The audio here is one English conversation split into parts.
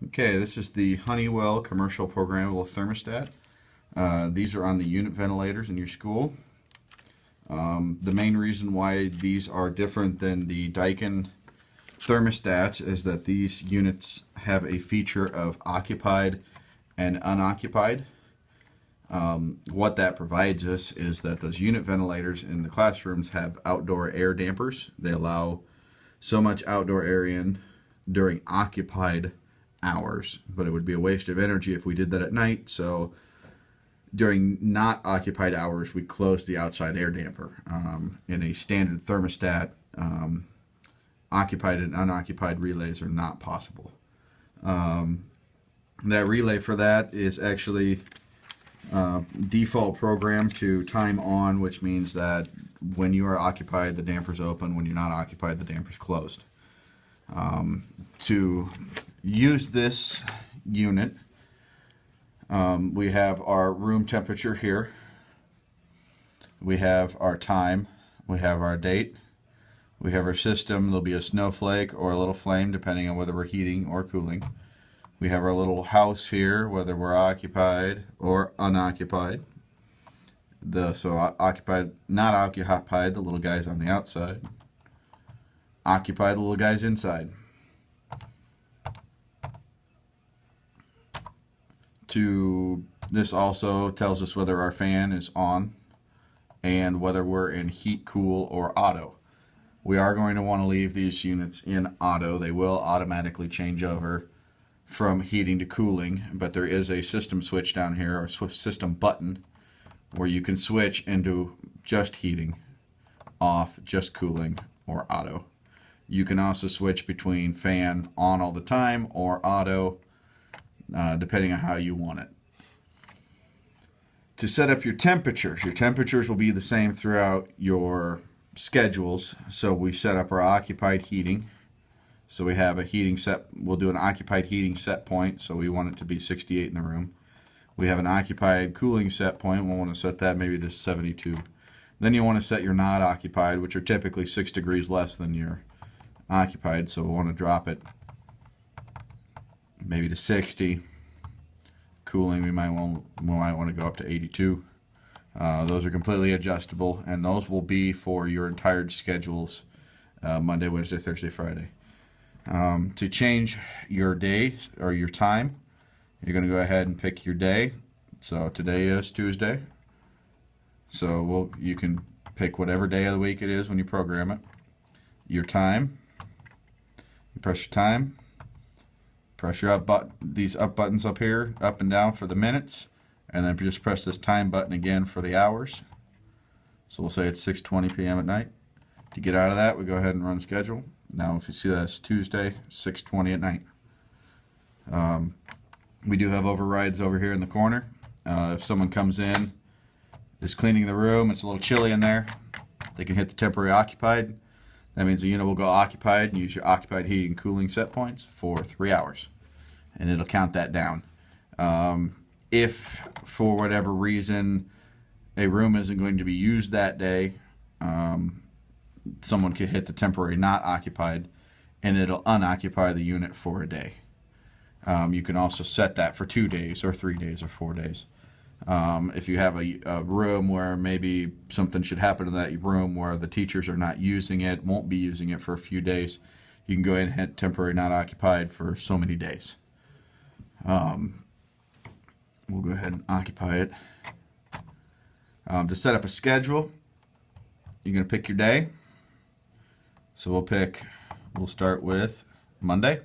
Okay, this is the Honeywell commercial programmable thermostat. These are on the unit ventilators in your school. The main reason why these are different than the Daikin thermostats is that these units have a feature of occupied and unoccupied. What that provides us is that those unit ventilators in the classrooms have outdoor air dampers. They allow so much outdoor air in during occupied hours, but it would be a waste of energy if we did that at night. So during not occupied hours, we close the outside air damper. In a standard thermostat, occupied and unoccupied relays are not possible. That relay for that is actually default programmed to time on, which means that when you are occupied, the damper's open. When you're not occupied, the damper's closed. To use this unit, we have our room temperature here. We have our time. We have our date. We have our system. There'll be a snowflake or a little flame depending on whether we're heating or cooling. We have our little house here, whether we're occupied or unoccupied. So occupied, not occupied, the little guy's on the outside. Occupied, the little guy's inside. This also tells us whether our fan is on and whether we're in heat, cool, or auto. We are going to want to leave these units in auto. They will automatically change over from heating to cooling, but there is a system switch down here, or system button, where you can switch into just heating, off, just cooling, or auto. You can also switch between fan on all the time or auto, depending on how you want it. To set up your temperatures will be the same throughout your schedules. So we set up our occupied heating. So we have a heating set, we'll do an occupied heating set point, so we want it to be 68 in the room. We have an occupied cooling set point, we'll want to set that maybe to 72. Then you want to set your not occupied, which are typically 6 degrees less than your occupied, so we'll want to drop it maybe to 60. Cooling, we might want to go up to 82. Those are completely adjustable, and those will be for your entire schedules, Monday, Wednesday, Thursday, Friday. To change your day or your time, you're going to go ahead and pick your day. So today is Tuesday. So you can pick whatever day of the week it is when you program it. Your time. You press your time. Press your these up buttons up here, up and down for the minutes, and then just press this time button again for the hours. So we'll say it's 6:20 p.m. at night. To get out of that, we go ahead and run schedule. Now if you see that's Tuesday, 6:20 at night. We do have overrides over here in the corner. If someone comes in, is cleaning the room, it's a little chilly in there, they can hit the temporary occupied. That means the unit will go occupied and use your occupied heating and cooling set points for 3 hours. And it'll count that down. If, for whatever reason, a room isn't going to be used that day, someone could hit the temporary not occupied and it'll unoccupy the unit for a day. You can also set that for 2 days or 3 days or 4 days. If you have a room where maybe something should happen to that room where the teachers are not using it, won't be using it for a few days, you can go ahead and hit temporary not occupied for so many days. We'll go ahead and occupy it. To set up a schedule, you're going to pick your day. So we'll start with Monday.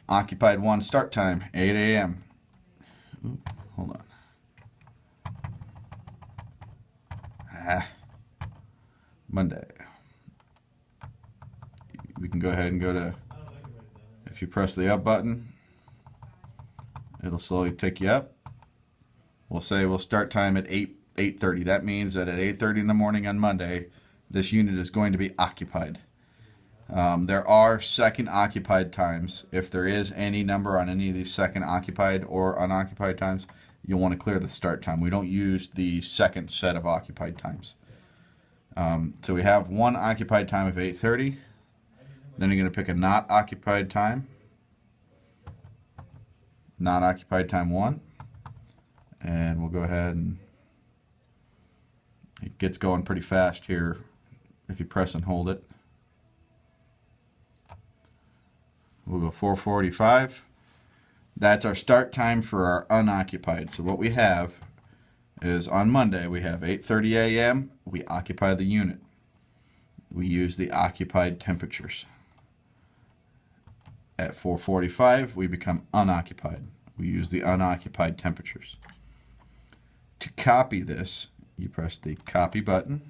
Occupied 1 start time, 8 a.m. Hold on. Monday. We can go ahead and go to, if you press the up button, it'll slowly take you up. We'll say we'll start time at 8:30. That means that at 8:30 in the morning on Monday, this unit is going to be occupied. There are second occupied times. If there is any number on any of these second occupied or unoccupied times, you'll want to clear the start time. We don't use the second set of occupied times. So we have one occupied time of 8:30. Then you're going to pick a not occupied time. not occupied time 1, and we'll go ahead and it gets going pretty fast here if you press and hold it. We'll go 4:45. That's our start time for our unoccupied. So what we have is on Monday we have 8:30 a.m. we occupy the unit. We use the occupied temperatures. At 4:45 we become unoccupied. We use the unoccupied temperatures. To copy this, you press the copy button.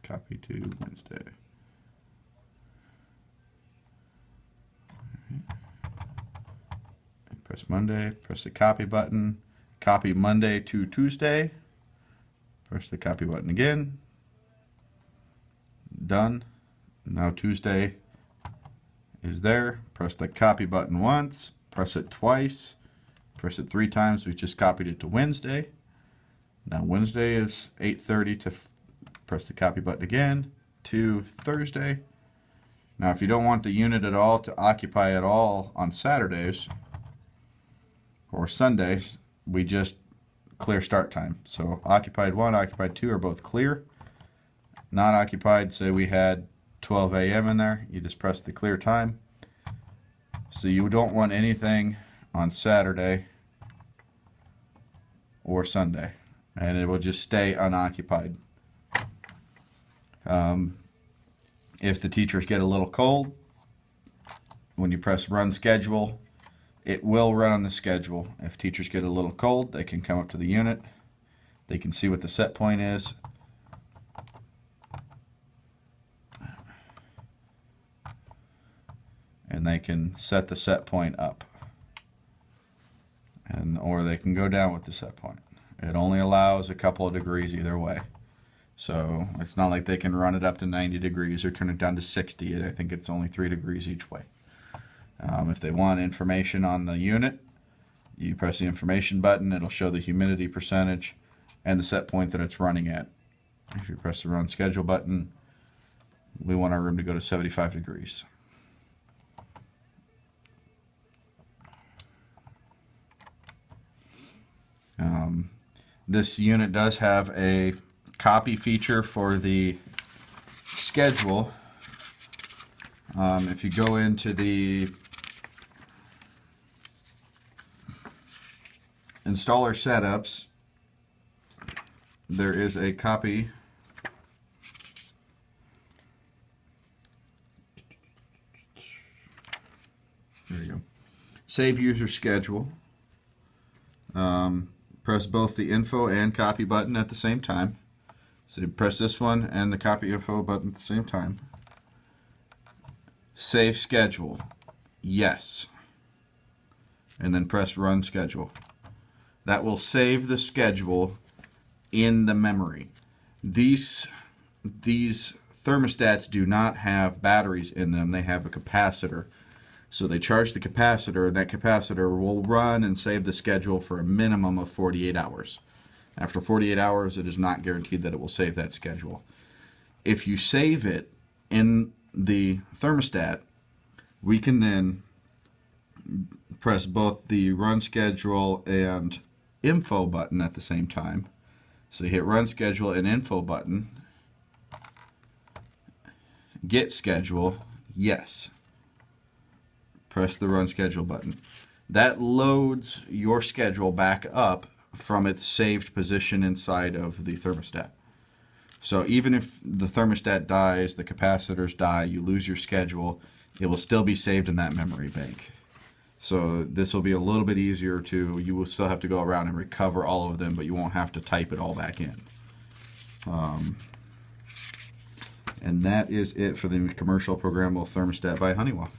Copy to Wednesday. Press Monday, press the copy button, copy Monday to Tuesday, press the copy button again, done. Now Tuesday is there, press the copy button once, press it twice, press it 3 times, we just copied it to Wednesday. Now Wednesday is 8:30 to press the copy button again to Thursday. Now if you don't want the unit at all to occupy at all on Saturdays or Sundays, we just clear start time. So occupied 1, occupied 2 are both clear. Not occupied, say we had 12 a.m. in there, you just press the clear time. So you don't want anything on Saturday or Sunday, and it will just stay unoccupied. If the teachers get a little cold, when you press run schedule, it will run on the schedule. If teachers get a little cold, they can come up to the unit. They can see what the set point is. And they can set the set point up. Or they can go down with the set point. It only allows a couple of degrees either way. So it's not like they can run it up to 90 degrees or turn it down to 60. I think it's only 3 degrees each way. If they want information on the unit, you press the information button. It'll show the humidity percentage and the set point that it's running at. If you press the run schedule button, we want our room to go to 75 degrees. This unit does have a copy feature for the schedule. If you go into the installer setups, there is a copy. There you go. Save user schedule. Press both the info and copy button at the same time. So you press this one and the copy info button at the same time. Save schedule. Yes. And then press run schedule. That will save the schedule in the memory. These thermostats do not have batteries in them. They have a capacitor. So they charge the capacitor, and that capacitor will run and save the schedule for a minimum of 48 hours. After 48 hours, it is not guaranteed that it will save that schedule. If you save it in the thermostat, we can then press both the run schedule and info button at the same time. So you hit run schedule and info button, get schedule, yes. Press the run schedule button. That loads your schedule back up from its saved position inside of the thermostat. So even if the thermostat dies, the capacitors die, you lose your schedule, it will still be saved in that memory bank. So this will be a little bit easier to, you will still have to go around and recover all of them, but you won't have to type it all back in. And that is it for the commercial programmable thermostat by Honeywell.